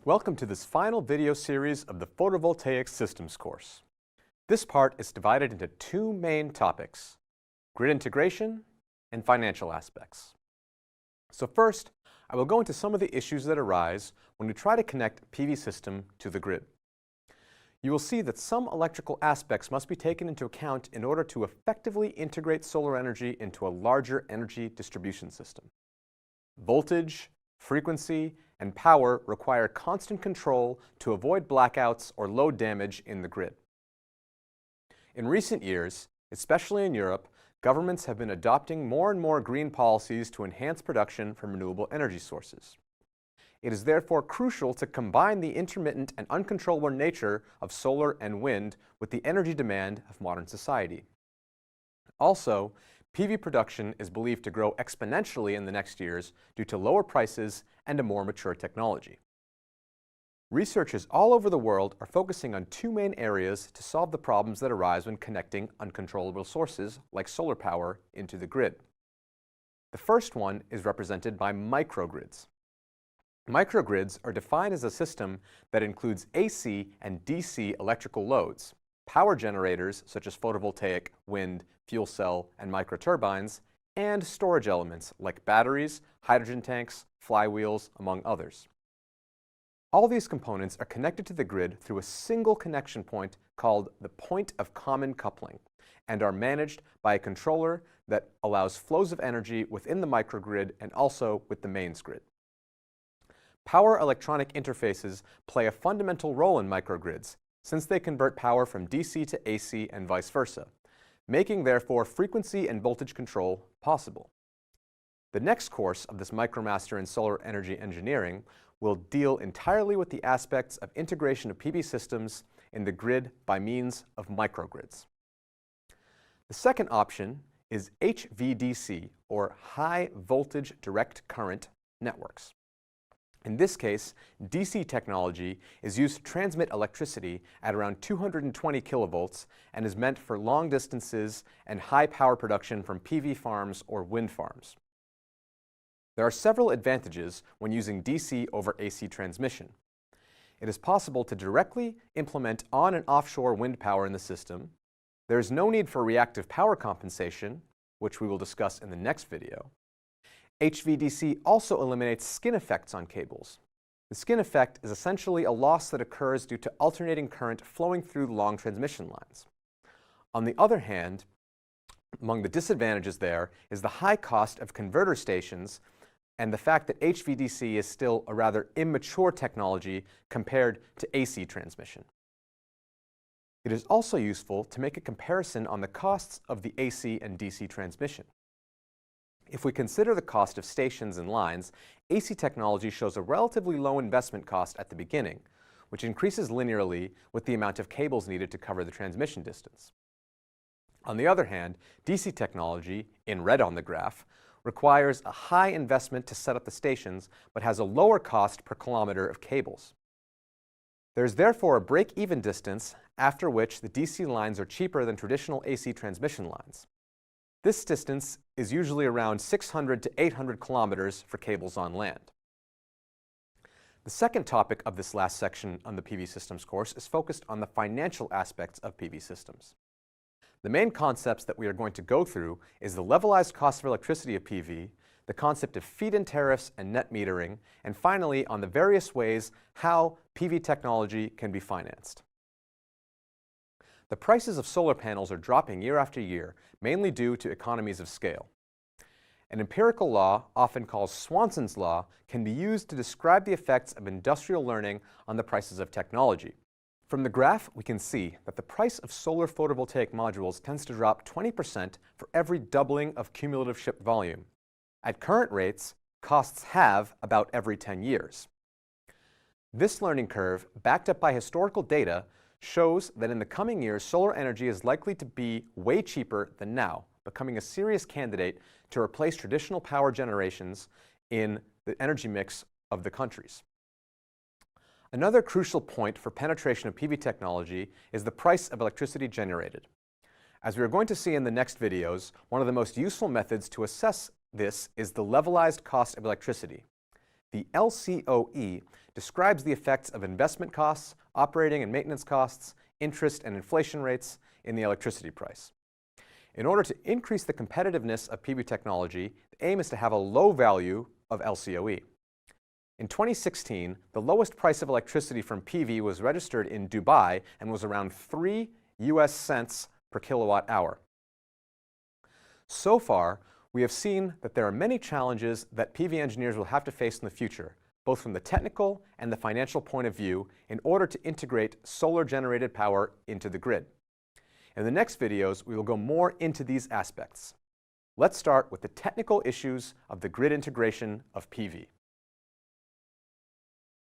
Welcome to this final video series of the Photovoltaic Systems course. This part is divided into two main topics: grid integration and financial aspects. So first, I will go into some of the issues that arise when we try to connect a PV system to the grid. You will see that some electrical aspects must be taken into account in order to effectively integrate solar energy into a larger energy distribution system. Voltage, frequency, and power require constant control to avoid blackouts or load damage in the grid. In recent years, especially in Europe, governments have been adopting more and more green policies to enhance production from renewable energy sources. It is therefore crucial to combine the intermittent and uncontrollable nature of solar and wind with the energy demand of modern society. Also, PV production is believed to grow exponentially in the next years due to lower prices and a more mature technology. Researchers all over the world are focusing on two main areas to solve the problems that arise when connecting uncontrollable sources like solar power into the grid. The first one is represented by microgrids. Microgrids are defined as a system that includes AC and DC electrical loads, power generators such as photovoltaic, wind, fuel cell, and microturbines, and storage elements like batteries, hydrogen tanks, flywheels, among others. All these components are connected to the grid through a single connection point called the point of common coupling and are managed by a controller that allows flows of energy within the microgrid and also with the mains grid. Power electronic interfaces play a fundamental role in microgrids since they convert power from DC to AC and vice versa, making therefore frequency and voltage control possible. The next course of this MicroMaster in Solar Energy Engineering will deal entirely with the aspects of integration of PV systems in the grid by means of microgrids. The second option is HVDC, or High Voltage Direct Current networks. In this case, DC technology is used to transmit electricity at around 220 kilovolts and is meant for long distances and high power production from PV farms or wind farms. There are several advantages when using DC over AC transmission. It is possible to directly implement on- and offshore wind power in the system. There is no need for reactive power compensation, which we will discuss in the next video. HVDC also eliminates skin effects on cables. The skin effect is essentially a loss that occurs due to alternating current flowing through long transmission lines. On the other hand, among the disadvantages there is the high cost of converter stations and the fact that HVDC is still a rather immature technology compared to AC transmission. It is also useful to make a comparison on the costs of the AC and DC transmission. If we consider the cost of stations and lines, AC technology shows a relatively low investment cost at the beginning, which increases linearly with the amount of cables needed to cover the transmission distance. On the other hand, DC technology, in red on the graph, requires a high investment to set up the stations, but has a lower cost per kilometer of cables. There is therefore a break-even distance after which the DC lines are cheaper than traditional AC transmission lines. This distance is usually around 600 to 800 kilometers for cables on land. The second topic of this last section on the PV systems course is focused on the financial aspects of PV systems. The main concepts that we are going to go through is the levelized cost of electricity of PV, the concept of feed-in tariffs and net metering, and finally on the various ways how PV technology can be financed. The prices of solar panels are dropping year after year, mainly due to economies of scale. An empirical law, often called Swanson's law, can be used to describe the effects of industrial learning on the prices of technology. From the graph, we can see that the price of solar photovoltaic modules tends to drop 20% for every doubling of cumulative shipped volume. At current rates, costs halve about every 10 years. This learning curve, backed up by historical data, shows that in the coming years, solar energy is likely to be way cheaper than now, becoming a serious candidate to replace traditional power generations in the energy mix of the countries. Another crucial point for penetration of PV technology is the price of electricity generated. As we are going to see in the next videos, one of the most useful methods to assess this is the levelized cost of electricity. The LCOE describes the effects of investment costs, operating and maintenance costs, interest and inflation rates in the electricity price. In order to increase the competitiveness of PV technology, the aim is to have a low value of LCOE. In 2016, the lowest price of electricity from PV was registered in Dubai and was around 3 US cents per kilowatt hour. So far, we have seen that there are many challenges that PV engineers will have to face in the future, both from the technical and the financial point of view, in order to integrate solar-generated power into the grid. In the next videos, we will go more into these aspects. Let's start with the technical issues of the grid integration of PV.